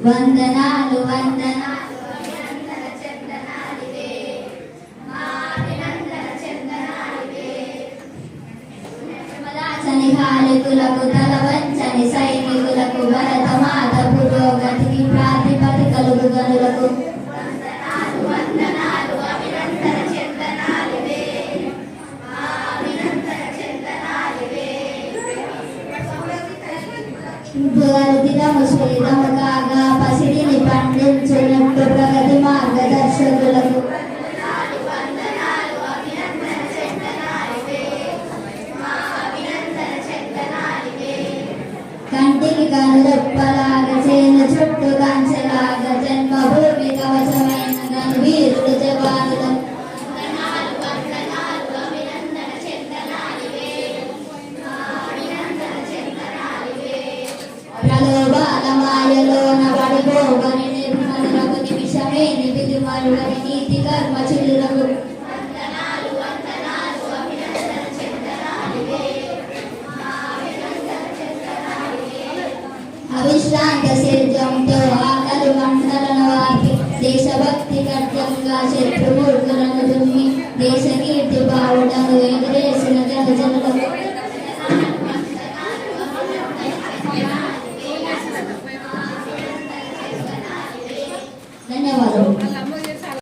వందనాలు వందనాలు అభినందన చందనాలివే మా అభినందన చందనాలివే మదాచని హాలికులకు తల వంచని సైనికులకు భరతమాత పురోగతికి ప్రాతిపదికలు గనులకు వందనాలు వందనాలు అభినందన చందనాలివే మా అభినందన చందనాలివే దినము కాగా పసిడిని పండించున్నట్టు ప్రగతి మార్గదర్శకులకు కంటికి కనురెప్పలాగా చేను చుట్టూ కంచెలాగా జన్మభూమి కవచమైన గను వీరుడు జవానులకు ప్రలోభాల మాయలోన పడిపోవని నిర్మలకు నిమిషమే నివిలుమరుగని నీతి కర్మ చిలులకు అవిశ్రాంత శీర్జంతో ఆకలి మంటలను ఆపి దేశభక్తి కర్తంగా శత్రుమూర్తులను దుమ్మి దేశ